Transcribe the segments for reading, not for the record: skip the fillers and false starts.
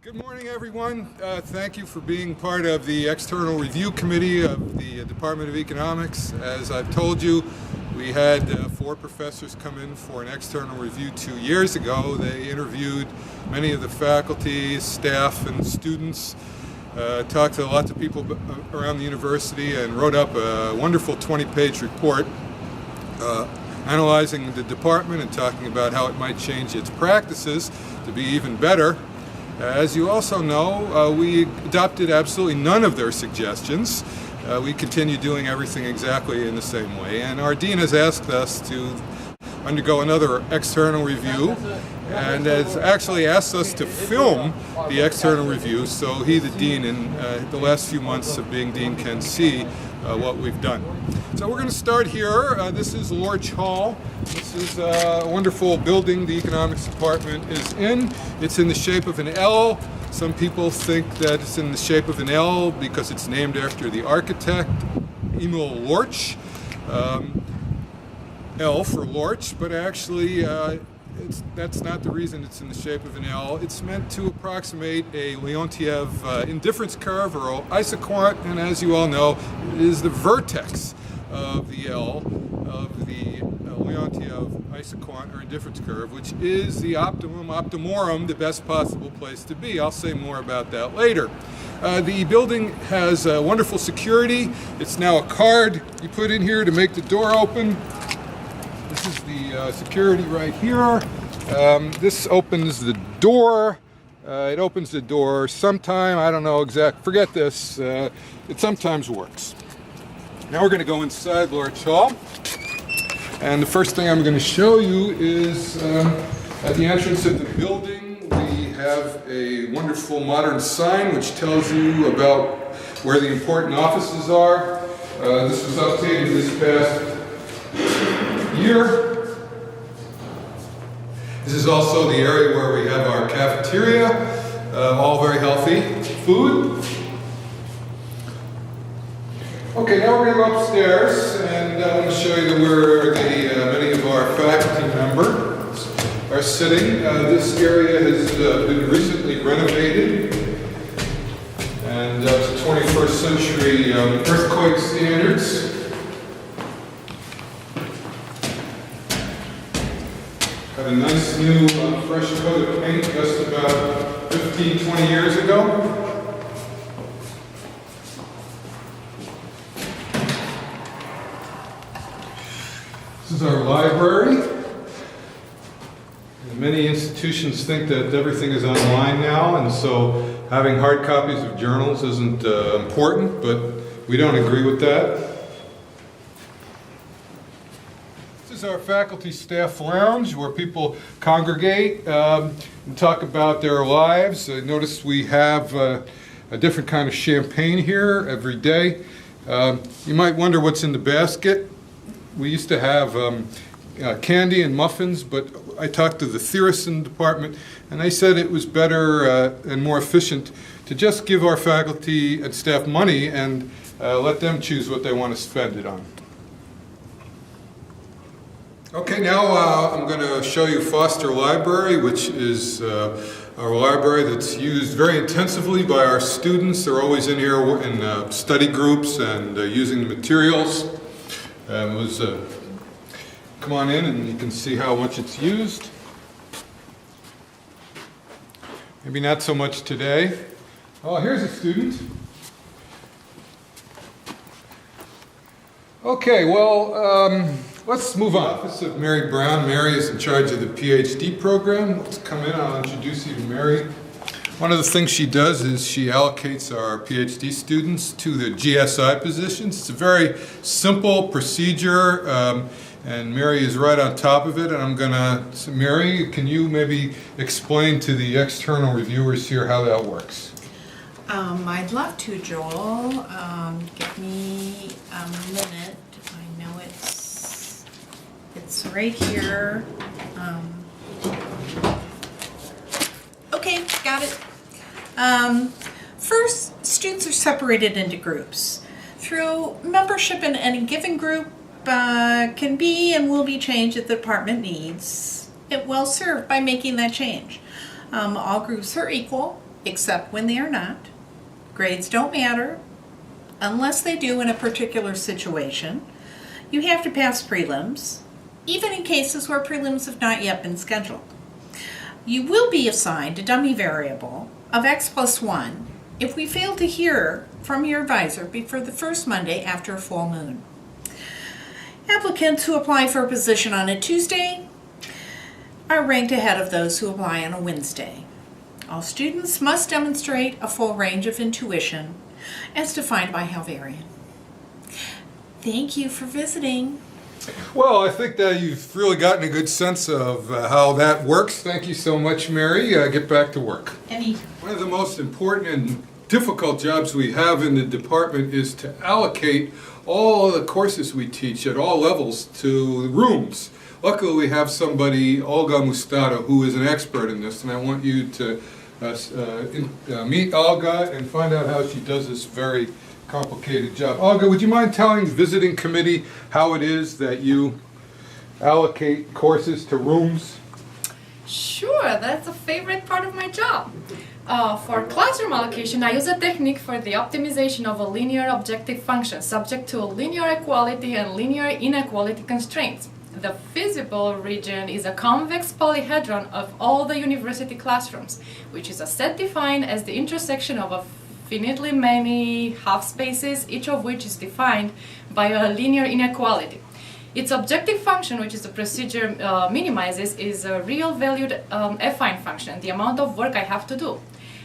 Good morning, everyone. Thank you for being part of the External Review Committee of the Department of Economics. As I've told you, we had 4 professors come in for an external review 2 years ago. They interviewed many of the faculty, staff, and students, talked to lots of people around the university, and wrote up a wonderful 20-page report analyzing the department and talking about how it might change its practices to be even better. As you also know, we adopted absolutely none of their suggestions. We continue doing everything exactly in the same way, and our dean has asked us to undergo another external review, and has actually asked us to film the external review so he, the dean, in the last few months of being dean, can see what we've done. So we're going to start here. This is Lorch Hall. This is a wonderful building the economics department is in. It's in the shape of an L. Some people think that it's in the shape of an L because it's named after the architect, Emil Lorch. L for Lorch, but actually that's not the reason it's in the shape of an L. It's meant to approximate a Leontief indifference curve or isoquant, and as you all know, it is the vertex of the L of the Leontief isoquant or indifference curve, which is the optimorum, the best possible place to be. I'll say more about that later. The building has wonderful security. It's now a card you put in here to make the door open. This is the security right here. This opens the door. It opens the door sometime, I don't know forget this. It sometimes works. Now we're going to go inside Lorch Hall. And the first thing I'm going to show you is at the entrance of the building, we have a wonderful modern sign which tells you about where the important offices are. This was updated this past year. This is also the area where we have our cafeteria, all very healthy food. Okay, now we're going to go upstairs, and I'm going to show you where many of our faculty members are sitting. This area has been recently renovated, and to 21st century earthquake standards. Got a nice new fresh coat of paint just about 15-20 years ago. This is our library. Many institutions think that everything is online now, and so having hard copies of journals isn't important, but we don't agree with that. This is our faculty-staff lounge where people congregate and talk about their lives. Notice we have a different kind of champagne here every day. You might wonder what's in the basket. We used to have candy and muffins, but I talked to the Thierson department, and they said it was better and more efficient to just give our faculty and staff money and let them choose what they want to spend it on. Okay, now I'm going to show you Foster Library, which is our library that's used very intensively by our students. They're always in here in study groups and using the materials. Come on in and you can see how much it's used. Maybe not so much today. Oh, here's a student. Okay, well, let's move on. Office of Mary Brown. Mary is in charge of the PhD program. Let's come in. I'll introduce you to Mary. One of the things she does is she allocates our PhD students to the GSI positions. It's a very simple procedure, and Mary is right on top of it. And so Mary, can you maybe explain to the external reviewers here how that works? I'd love to, Joel. Give me a minute. I know it's right here. Okay, got it. First, students are separated into groups. Through membership in any given group can be and will be changed if the department needs. It will serve by making that change. All groups are equal. except when they are not. Grades don't matter unless they do in a particular situation. You have to pass prelims, even in cases where prelims have not yet been scheduled. You will be assigned a dummy variable of x plus 1 if we fail to hear from your advisor before the first Monday after a full moon. Applicants who apply for a position on a Tuesday are ranked ahead of those who apply on a Wednesday. All students must demonstrate a full range of intuition as defined by Halvarian. Thank you for visiting. Well, I think that you've really gotten a good sense of how that works. Thank you so much, Mary. Get back to work. One of the most important and difficult jobs we have in the department is to allocate all the courses we teach at all levels to rooms. Luckily, we have somebody, Olga Mustada, who is an expert in this, and I want you to meet Olga and find out how she does this very complicated job. Olga, would you mind telling the visiting committee how it is that you allocate courses to rooms? Sure, that's a favorite part of my job. For classroom allocation, I use a technique for the optimization of a linear objective function subject to linear equality and linear inequality constraints. The feasible region is a convex polyhedron of all the university classrooms, which is a set defined as the intersection of a finitely many half spaces, each of which is defined by a linear inequality. Its objective function, which is the procedure minimizes, is a real valued affine function, the amount of work I have to do.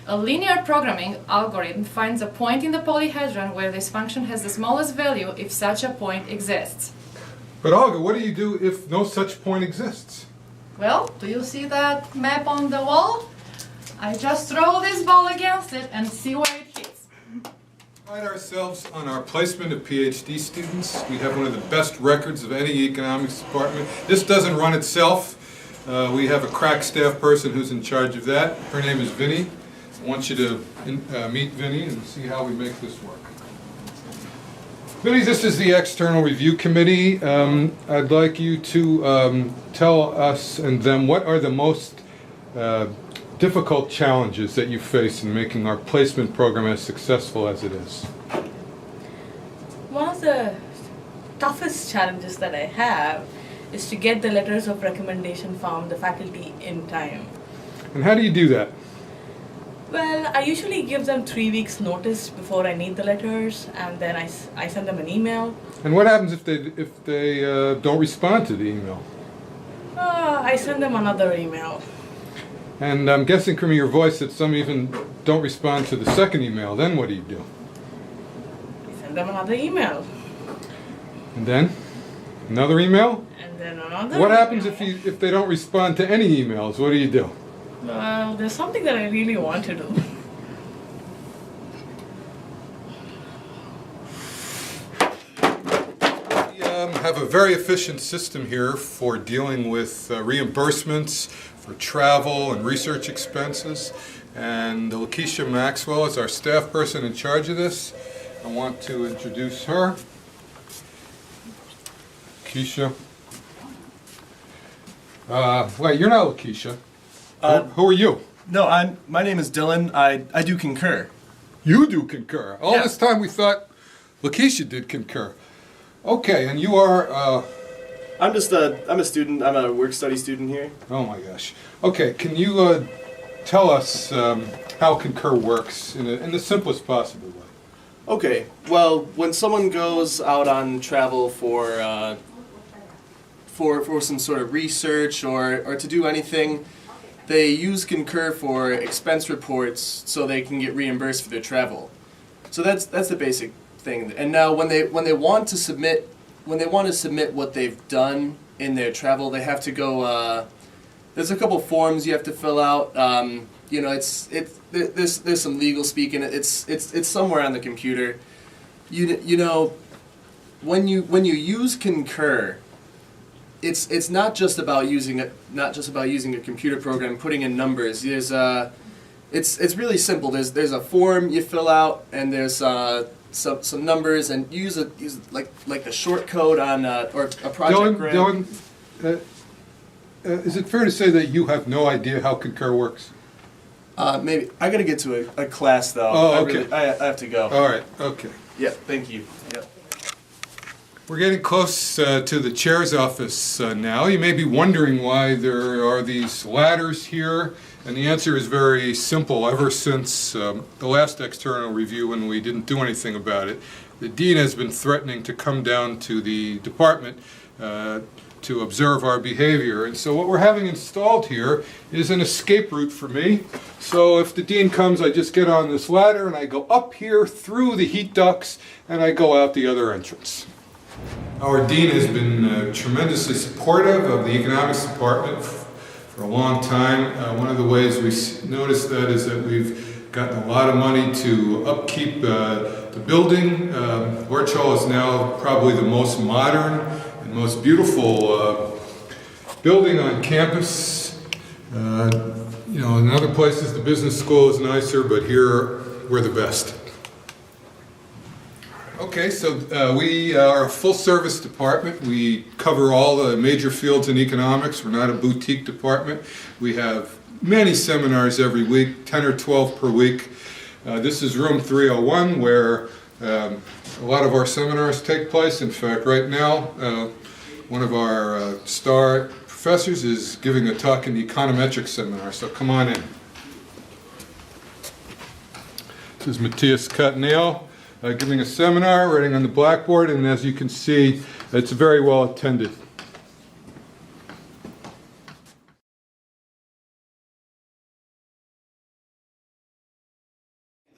A linear programming algorithm finds a point in the polyhedron where this function has the smallest value if such a point exists. But Olga, what do you do if no such point exists? Well, do you see that map on the wall? I just throw this ball against it and see where it hits. Pride ourselves on our placement of PhD students. We have one of the best records of any economics department. This doesn't run itself. We have a crack staff person who's in charge of that. Her name is Vinny. I want you to meet Vinny and see how we make this work. Vinny, this is the External Review Committee. I'd like you to tell us and them what are the most difficult challenges that you face in making our placement program as successful as it is. One of the toughest challenges that I have is to get the letters of recommendation from the faculty in time. And how do you do that? Well, I usually give them 3 weeks notice before I need the letters, and then I send them an email. And what happens if they don't respond to the email? I send them another email. And I'm guessing from your voice that some even don't respond to the second email. Then what do you do? I send them another email. And then another email? And then another What happens email. if they don't respond to any emails? What do you do? Well, there's something that I really want to do. We have a very efficient system here for dealing with reimbursements for travel and research expenses. And Lakeisha Maxwell is our staff person in charge of this. I want to introduce her. Lakeisha. Wait, you're not Lakeisha. Who are you? No, my name is Dylan. I do concur. You do concur. All Yeah. this time we thought Lakeisha did concur. Okay, and you are, I'm a student. I'm a work study student here. oh my gosh. Okay, can you tell us how concur works in the simplest possible way? Okay. Well, when someone goes out on travel for some sort of research or to do anything, they use Concur for expense reports so they can get reimbursed for their travel. So that's the basic thing. And now when they want to submit what they've done in their travel, they have to go. There's a couple forms you have to fill out. You know, there's some legal speak in it. It's somewhere on the computer. You know, when you use Concur, it's not just about using a computer program, putting in numbers. There's it's really simple. There's a form you fill out, and there's some numbers, and you use like the short code on or a project grant. Dylan, is it fair to say that you have no idea how Concur works? Maybe I gotta get to a class though. Oh, okay. I have to go. All right, okay. Yeah, thank you. Yep. We're getting close to the chair's office now. You may be wondering why there are these ladders here, and the answer is very simple. Ever since the last external review, when we didn't do anything about it, the dean has been threatening to come down to the department to observe our behavior. And so what we're having installed here is an escape route for me. So if the dean comes, I just get on this ladder and I go up here through the heat ducts and I go out the other entrance. Our dean has been tremendously supportive of the economics department for a long time. One of the ways we noticed that is that we've gotten a lot of money to upkeep the building. Lorch Hall is now probably the most modern and most beautiful building on campus. You know, in other places the business school is nicer, but here we're the best. Okay, so we are a full-service department. We cover all the major fields in economics. We're not a boutique department. We have many seminars every week, 10 or 12 per week. This is room 301, where a lot of our seminars take place. In fact, right now, one of our star professors is giving a talk in the econometrics seminar, so come on in. This is Matthias Cottonale. Giving a seminar, writing on the blackboard, and as you can see, it's very well attended.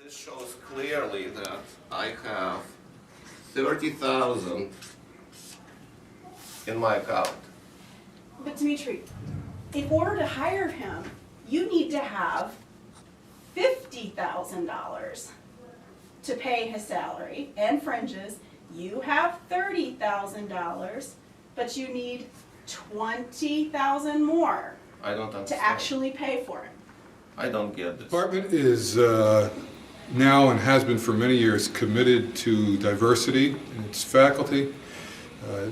This shows clearly that I have 30,000 in my account. But Dimitri, in order to hire him, you need to have $50,000 to pay his salary and fringes. You have $30,000, but you need $20,000 more I don't understand. to actually pay for him. I don't get The this. department is now and has been for many years committed to diversity in its faculty.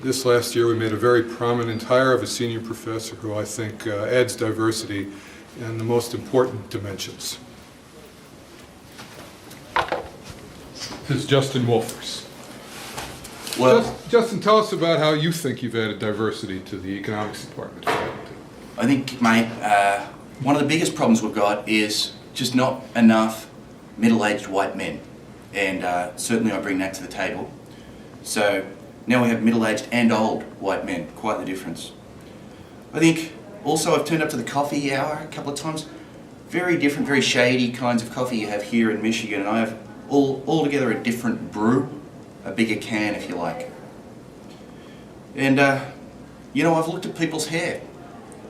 This last year we made a very prominent hire of a senior professor who I think adds diversity in the most important dimensions. This is Justin Wolfers. Well, Justin, tell us about how you think you've added diversity to the economics department faculty. I think, mate, one of the biggest problems we've got is just not enough middle-aged white men, and certainly I bring that to the table. So now we have middle-aged and old white men, quite the difference. I think also I've turned up to the coffee hour a couple of times. Very different, very shady kinds of coffee you have here in Michigan, and I have altogether a different brew, a bigger can if you like. And you know, I've looked at people's hair.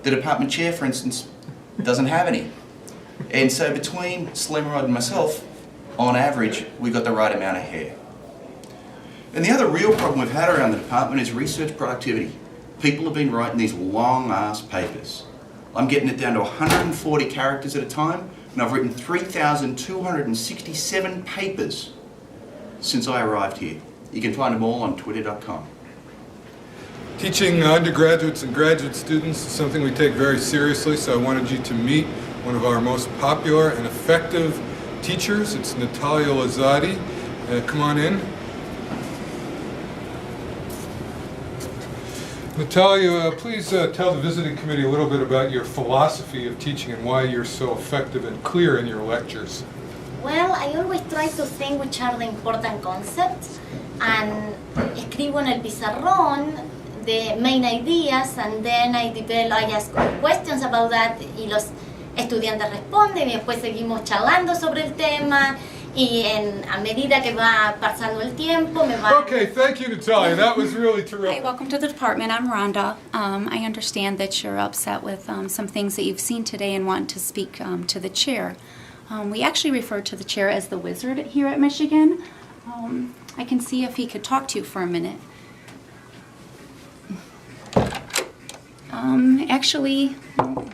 The department chair, for instance, doesn't have any. And so between Slimrod and myself, on average, we've got the right amount of hair. And the other real problem we've had around the department is research productivity. People have been writing these long-ass papers. I'm getting it down to 140 characters at a time, and I've written 3,267 papers since I arrived here. You can find them all on twitter.com. Teaching undergraduates and graduate students is something we take very seriously, so I wanted you to meet one of our most popular and effective teachers. It's Natalia Lazadi. Come on in. Natalia, please tell the visiting committee a little bit about your philosophy of teaching and why you're so effective and clear in your lectures. Well, I always try to think which are the important concepts and escribo en el pizarrón the main ideas, and then I ask questions about that y los estudiantes responden y después seguimos charlando sobre el tema. Y a medida que va pasando el tiempo, me va... Okay, thank you, Natalia. That was really terrific. Hi, welcome to the department. I'm Rhonda. I understand that you're upset with some things that you've seen today and want to speak to the chair. We actually refer to the chair as the wizard here at Michigan. I can see if he could talk to you for a minute. Actually, I'm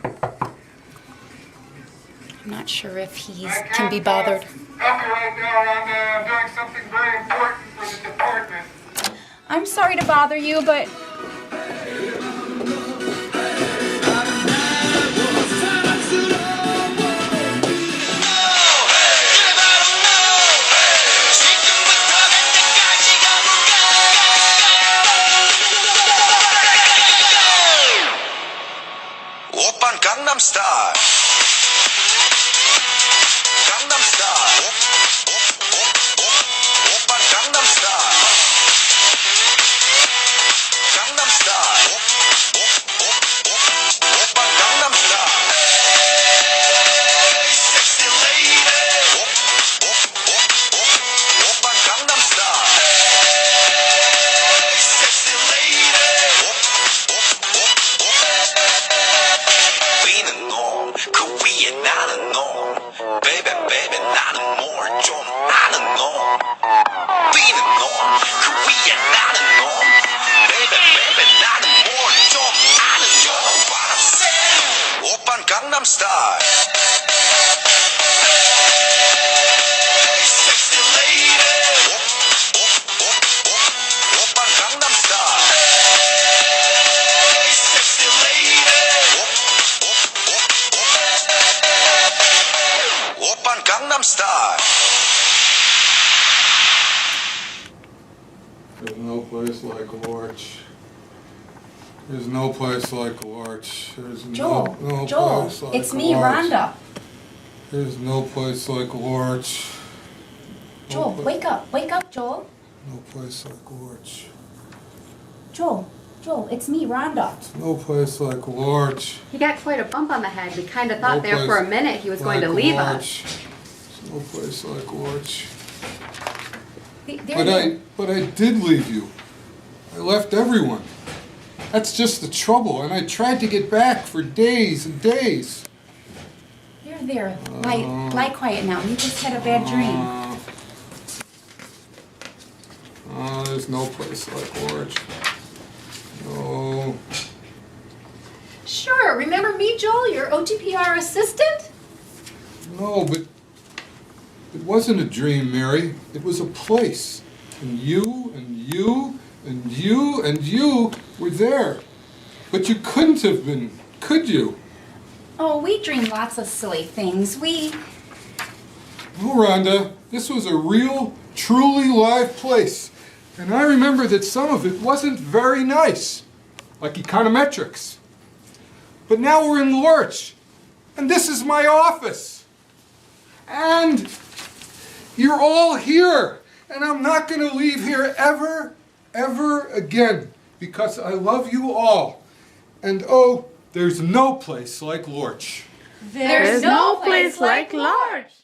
not sure if he can be bothered. Right now, I'm doing something very important for the department. I'm sorry to bother you, but 나는 뭘 좀 아는 놈 뛰는 놈 그 위에 나는 놈 베베 나는 뭘 좀 아는 놈 What I'm saying 오빤 강남스타일 Hey sexy lady 오빤 강남스타일 Hey sexy lady 오빤 강남스타일 There's no place like Lorch. There's no place like Lorch. There's Joel, no Joel, place like it's me, Lorch. Rhonda. There's no place like Lorch. Joel, wake up, Joel. No place like Lorch. Joel, it's me, Rhonda. No place like Lorch. He got quite a bump on the head. We kind of No thought there for a place minute he was going to like leave Lorch. us. There's no place like Lorch. There But I did leave you. I left everyone. That's just the trouble, and I tried to get back for days and days. There. Lie quiet now. You just had a bad dream. There's no place like Lorch. No. Sure. Remember me, Joel, your OTPR assistant? No, but it wasn't a dream, Mary. It was a place. And you, and you, and you, and you were there. But you couldn't have been, could you? Oh, we dream lots of silly things. Oh, Rhonda, this was a real, truly live place. And I remember that some of it wasn't very nice, like econometrics. But now we're in Lorch, and this is my office. And you're all here, and I'm not going to leave here ever again, because I love you all. And oh, there's no place like Lorch. There's no place like Lorch.